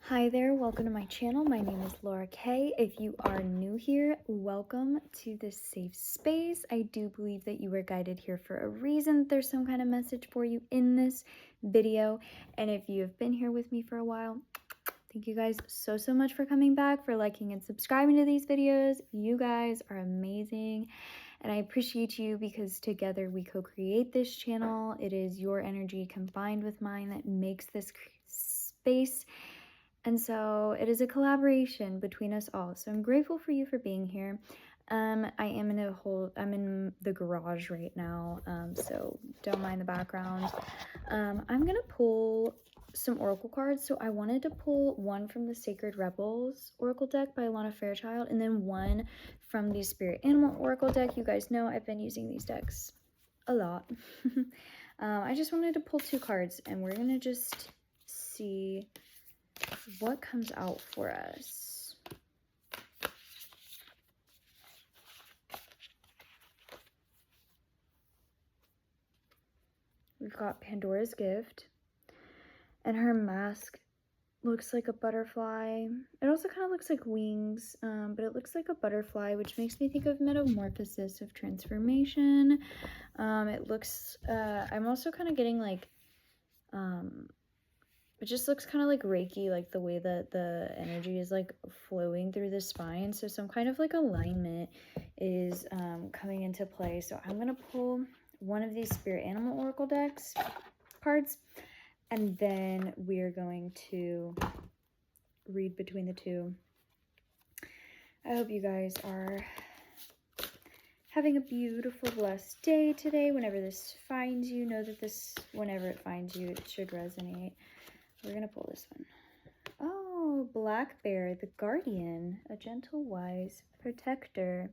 Hi there, welcome to my channel. My name is Laura Kay. If you are new here, welcome to this safe space. I do believe that you were guided here for a reason. There's some kind of message for you in this video. And if you have been here with me for a while, thank you guys so much for coming back, for liking and subscribing to these videos. You guys are amazing. And I appreciate you because together we co-create this channel. It is your energy combined with mine that makes this space. And so it is a collaboration between us all. So I'm grateful for you for being here. I'm in the garage right now, so don't mind the background. I'm gonna pull some oracle cards. So I wanted to pull one from the Sacred Rebels oracle deck by Alana Fairchild, and then one from the Spirit Animal oracle deck. You guys know I've been using these decks a lot. I just wanted to pull two cards, and we're gonna just see what comes out for us. We've got Pandora's Gift, and her mask looks like a butterfly. It also kind of looks like wings, but it looks like a butterfly, which makes me think of metamorphosis, of transformation. It looks, I'm also kind of getting like, it just looks kind of like Reiki, like the way that the energy is like flowing through the spine. So some kind of like alignment is coming into play. So I'm going to pull one of these Spirit Animal Oracle decks cards, and then we're going to read between the two. I hope you guys are having a beautiful, blessed day today. Whenever this finds you, know that this, whenever it finds you, it should resonate. We're going to pull this one. Oh, Black Bear, the Guardian, a gentle, wise protector.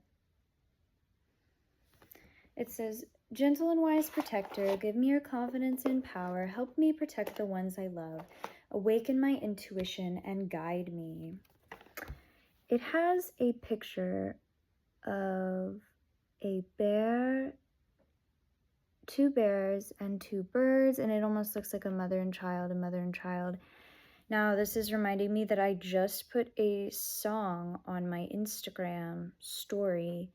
It says, gentle and wise protector, give me your confidence and power. Help me protect the ones I love. Awaken my intuition and guide me. It has a picture of a bear, two bears, and two birds, and it almost looks like a mother and child, Now, this is reminding me that I just put a song on my Instagram story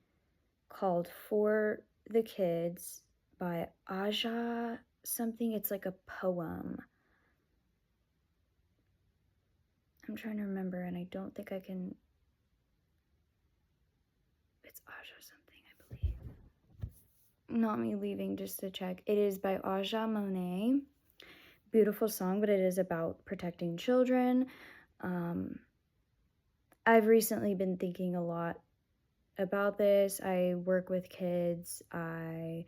called For the Kids by Aja something. It's like a poem. I'm trying to remember, and I don't think I can. It's Aja something, I believe. Not me leaving just to check. It is by Aja Monet. Beautiful song, but it is about protecting children. I've recently been thinking a lot about this. I work with kids. I've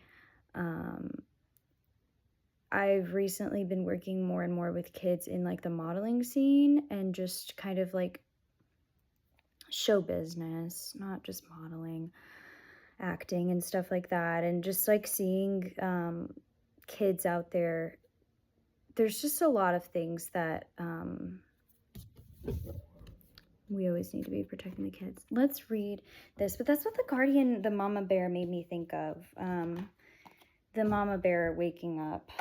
recently been working more and more with kids in like the modeling scene and just kind of like show business, not just modeling, acting and stuff like that, and just like seeing kids out there. There's just a lot of things that we always need to be protecting the kids. Let's read this, but that's what the Guardian, the mama bear, made me think of. The mama bear waking up.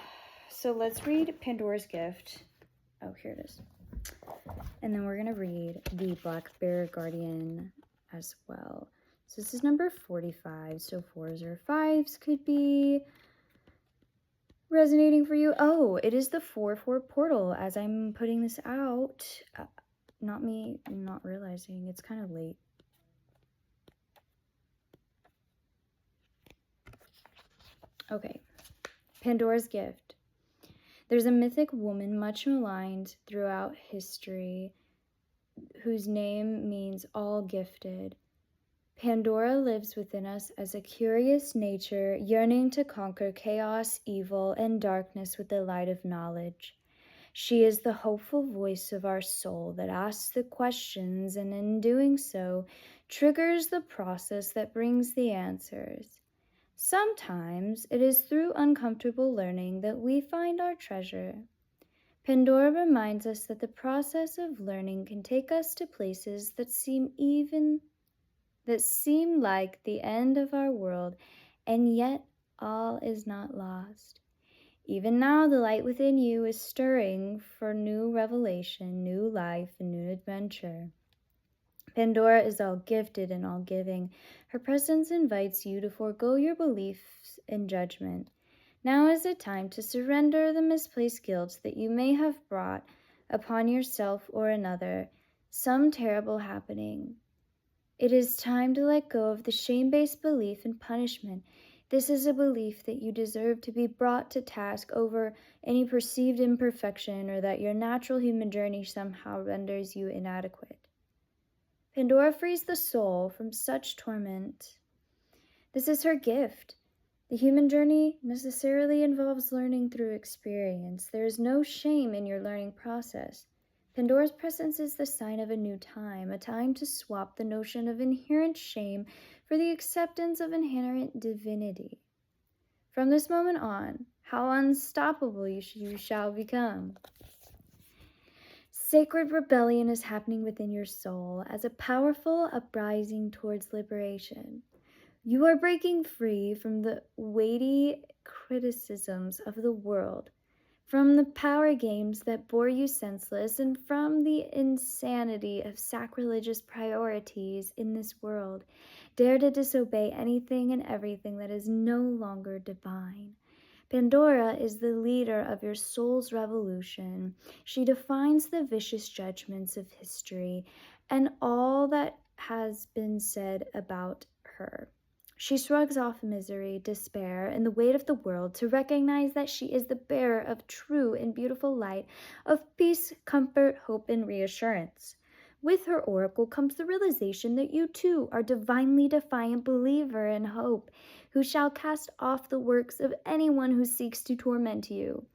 So let's read Pandora's Gift. Oh, here it is. And then we're going to read the Black Bear Guardian as well. So this is number 45. So 4s or 5s could be resonating for you. Oh, it is the 4/4 portal as I'm putting this out. Not me not realizing. It's kind of late. Okay. Pandora's Gift. There's a mythic woman much maligned throughout history whose name means all gifted. Pandora lives within us as a curious nature yearning to conquer chaos, evil, and darkness with the light of knowledge. She is the hopeful voice of our soul that asks the questions and in doing so triggers the process that brings the answers. Sometimes it is through uncomfortable learning that we find our treasure. Pandora reminds us that the process of learning can take us to places that seem like the end of our world, and yet all is not lost. Even now, the light within you is stirring for new revelation, new life, and new adventure. Pandora is all gifted and all giving. Her presence invites you to forego your beliefs and judgment. Now is the time to surrender the misplaced guilt that you may have brought upon yourself or another, some terrible happening. It is time to let go of the shame-based belief in punishment. This is a belief that you deserve to be brought to task over any perceived imperfection or that your natural human journey somehow renders you inadequate. Pandora frees the soul from such torment. This is her gift. The human journey necessarily involves learning through experience. There is no shame in your learning process. Pandora's presence is the sign of a new time, a time to swap the notion of inherent shame for the acceptance of inherent divinity. From this moment on, how unstoppable you shall become. Sacred rebellion is happening within your soul as a powerful uprising towards liberation. You are breaking free from the weighty criticisms of the world, from the power games that bore you senseless, and from the insanity of sacrilegious priorities in this world. Dare to disobey anything and everything that is no longer divine. Pandora is the leader of your soul's revolution. She defines the vicious judgments of history and all that has been said about her. She shrugs off misery, despair, and the weight of the world to recognize that she is the bearer of true and beautiful light, of peace, comfort, hope, and reassurance. With her oracle comes the realization that you too are divinely defiant believer in hope, who shall cast off the works of anyone who seeks to torment you.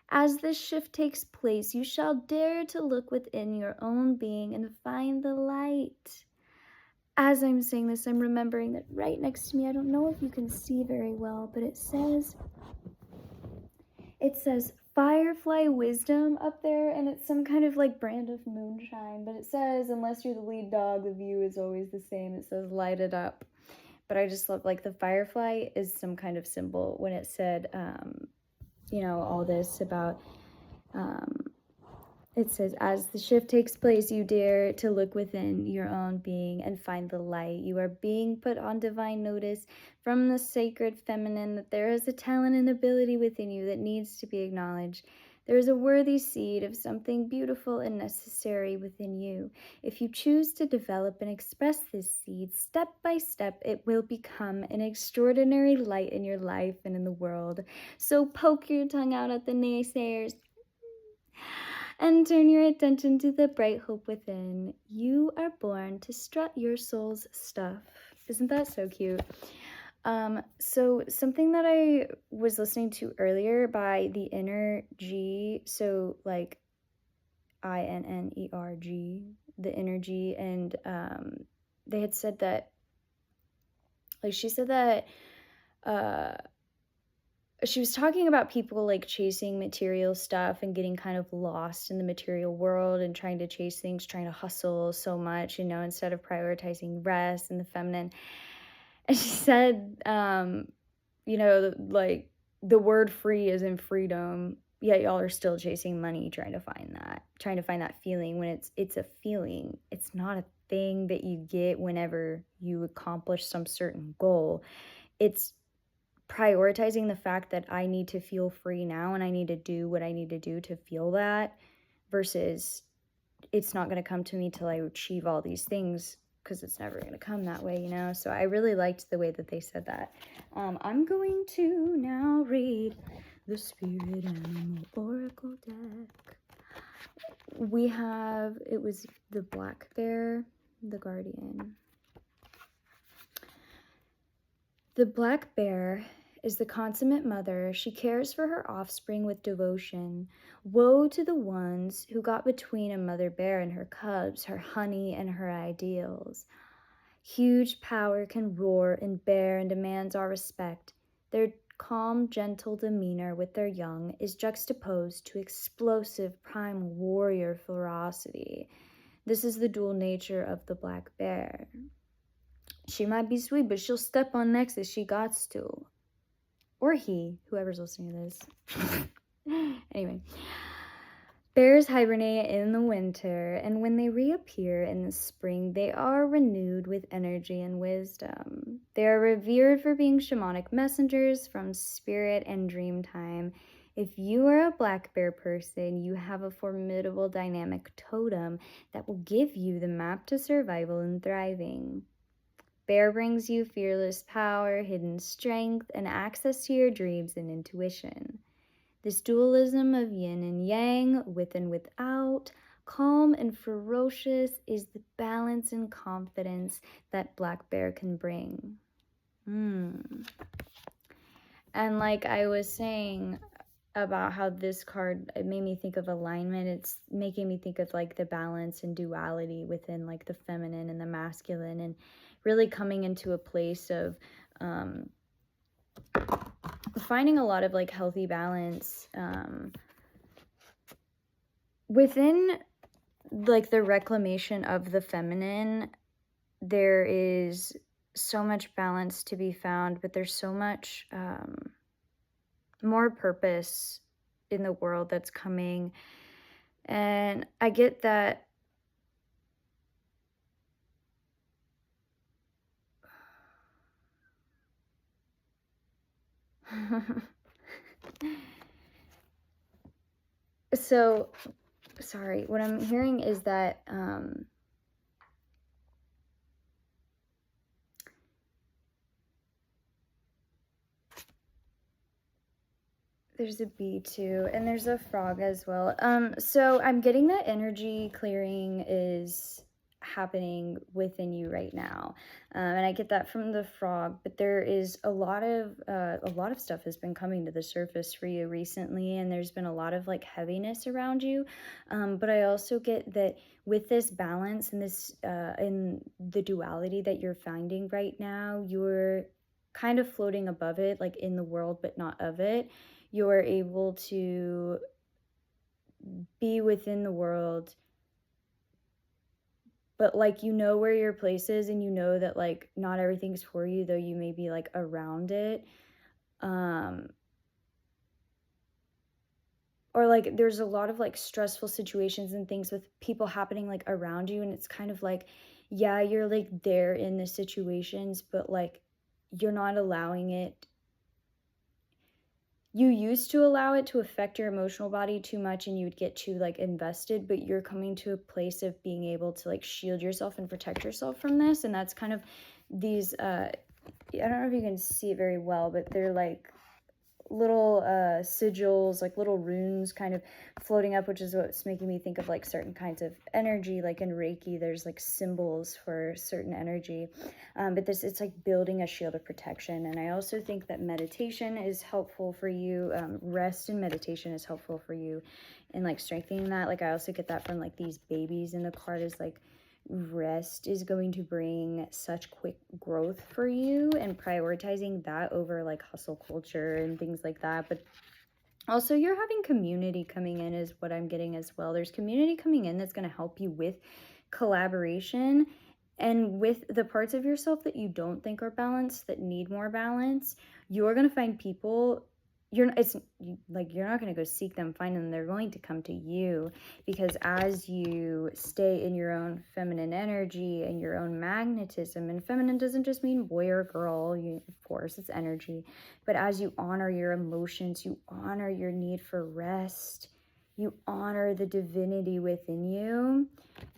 As this shift takes place, you shall dare to look within your own being and find the light. As I'm saying this, I'm remembering that right next to me, I don't know if you can see very well, but it says Firefly Wisdom up there, and it's some kind of like brand of moonshine, but it says, unless you're the lead dog, the view is always the same. It says light it up. But I just love, like, the firefly is some kind of symbol when it said, all this about, it says, as the shift takes place, you dare to look within your own being and find the light. You are being put on divine notice from the sacred feminine that there is a talent and ability within you that needs to be acknowledged. There is a worthy seed of something beautiful and necessary within you. If you choose to develop and express this seed, step by step, it will become an extraordinary light in your life and in the world. So poke your tongue out at the naysayers and turn your attention to the bright hope within. You are born to strut your soul's stuff. Isn't that so cute? So something that I was listening to earlier by The Inner G, so like INNERG, The Inner G, and they had said that, like, she said that she was talking about people like chasing material stuff and getting kind of lost in the material world and trying to chase things, trying to hustle so much, instead of prioritizing rest and the feminine. And she said, like, the word free is in freedom, yet y'all are still chasing money, trying to find that feeling when it's a feeling. It's not a thing that you get whenever you accomplish some certain goal. It's prioritizing the fact that I need to feel free now and I need to do what I need to do to feel that, versus it's not going to come to me till I achieve all these things, because it's never going to come that way, So I really liked the way that they said that. I'm going to now read the Spirit Animal Oracle deck. It was the Black Bear, the Guardian. The black bear is the consummate mother. She cares for her offspring with devotion. Woe to the ones who got between a mother bear and her cubs, her honey and her ideals. Huge power can roar and bear and demands our respect. Their calm, gentle demeanor with their young is juxtaposed to explosive, primal warrior ferocity. This is the dual nature of the black bear. She might be sweet, but she'll step on necks if she gots to. or he, whoever's listening to this. Anyway, bears hibernate in the winter, and when they reappear in the spring, they are renewed with energy and wisdom. They are revered for being shamanic messengers from spirit and dream time. If you are a black bear person, you have a formidable dynamic totem that will give you the map to survival and thriving. Bear brings you fearless power, hidden strength, and access to your dreams and intuition. This dualism of yin and yang, with and without, calm and ferocious, is the balance and confidence that black bear can bring. And like I was saying about how this card, it made me think of alignment. It's making me think of like the balance and duality within like the feminine and the masculine, and really coming into a place of finding a lot of like healthy balance within like the reclamation of the feminine. There is so much balance to be found, but there's so much more purpose in the world that's coming. And I get that so sorry, what I'm hearing is that there's a bee too, and there's a frog as well. So I'm getting that energy clearing is happening within you right now, and I get that from the frog. But there is a lot of stuff has been coming to the surface for you recently, and there's been a lot of like heaviness around you. But I also get that with this balance and this in the duality that you're finding right now, you're kind of floating above it, like in the world, but not of it. You're able to be within the world, but like you know where your place is, and you know that like not everything's for you, though you may be like around it. Or like there's a lot of like stressful situations and things with people happening like around you, and it's kind of like, yeah, you're like there in the situations, but like you're not allowing it. You used to allow it to affect your emotional body too much, and you would get too like invested, but you're coming to a place of being able to like shield yourself and protect yourself from this. And that's kind of these I don't know if you can see it very well, but they're like little sigils, like little runes kind of floating up, which is what's making me think of like certain kinds of energy. Like in Reiki, there's like symbols for certain energy, but this, it's like building a shield of protection. And I also think that meditation is helpful for you. Rest and meditation is helpful for you in like strengthening that. Like I also get that from like these babies in the card, is like rest is going to bring such quick growth for you, and prioritizing that over like hustle culture and things like that. But also you're having community coming in is what I'm getting as well. There's community coming in that's going to help you with collaboration, and with the parts of yourself that you don't think are balanced, that need more balance. You're going to find people, you're not going to go seek them, find them. They're going to come to you, because as you stay in your own feminine energy and your own magnetism, and feminine doesn't just mean boy or girl, of course it's energy, but as you honor your emotions, you honor your need for rest, you honor the divinity within you,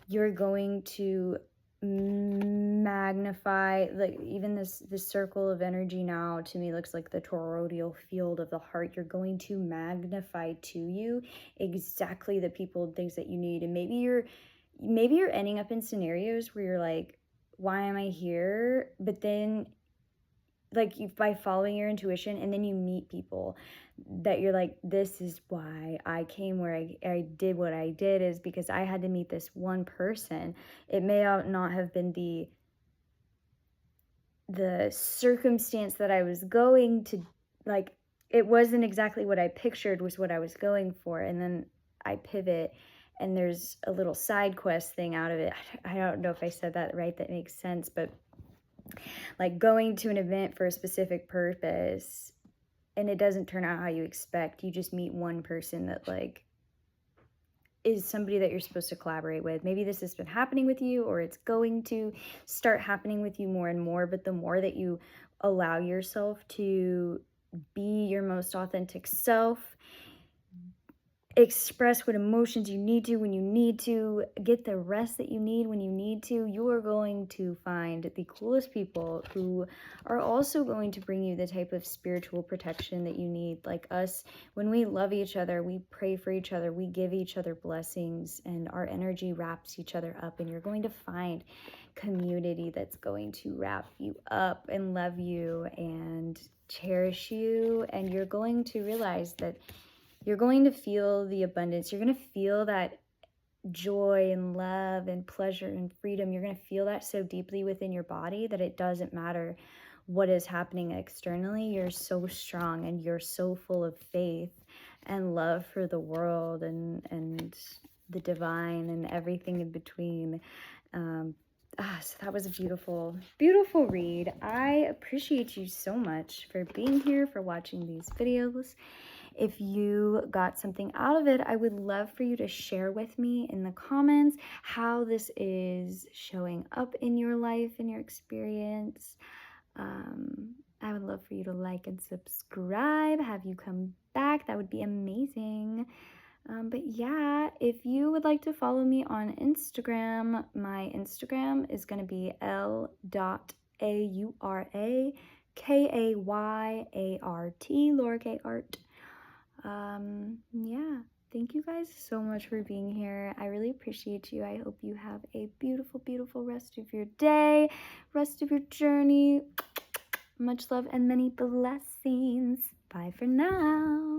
you're going to magnify, like even this circle of energy now to me looks like the toroidal field of the heart. You're going to magnify to you exactly the people and things that you need. And maybe you're ending up in scenarios where you're like, why am I here? But then like by following your intuition, and then you meet people that you're like, this is why I came where I did what I did, is because I had to meet this one person. It may not have been the circumstance that I was going to, like, it wasn't exactly what I pictured was what I was going for, and then I pivot, and there's a little side quest thing out of it. I don't know if I said that right, that makes sense, but like going to an event for a specific purpose, and it doesn't turn out how you expect. You just meet one person that like is somebody that you're supposed to collaborate with. Maybe this has been happening with you, or it's going to start happening with you more and more, but the more that you allow yourself to be your most authentic self, express what emotions you need to when you need to, get the rest that you need when you need to, you are going to find the coolest people who are also going to bring you the type of spiritual protection that you need. Like us, when we love each other, we pray for each other, we give each other blessings, and our energy wraps each other up, and you're going to find community that's going to wrap you up and love you and cherish you, and you're going to realize that you're going to feel the abundance. You're going to feel that joy and love and pleasure and freedom. You're going to feel that so deeply within your body that it doesn't matter what is happening externally. You're so strong and you're so full of faith and love for the world and the divine and everything in between. So that was a beautiful, beautiful read. I appreciate you so much for being here, for watching these videos. If you got something out of it, I would love for you to share with me in the comments how this is showing up in your life, in your experience. I would love for you to like and subscribe, have you come back. That would be amazing. But yeah, if you would like to follow me on Instagram, my Instagram is going to be l.aurakayart, Laura K Art. Yeah, thank you guys so much for being here. I really appreciate you. I hope you have a beautiful, beautiful rest of your day, rest of your journey. Much love and many blessings. Bye for now.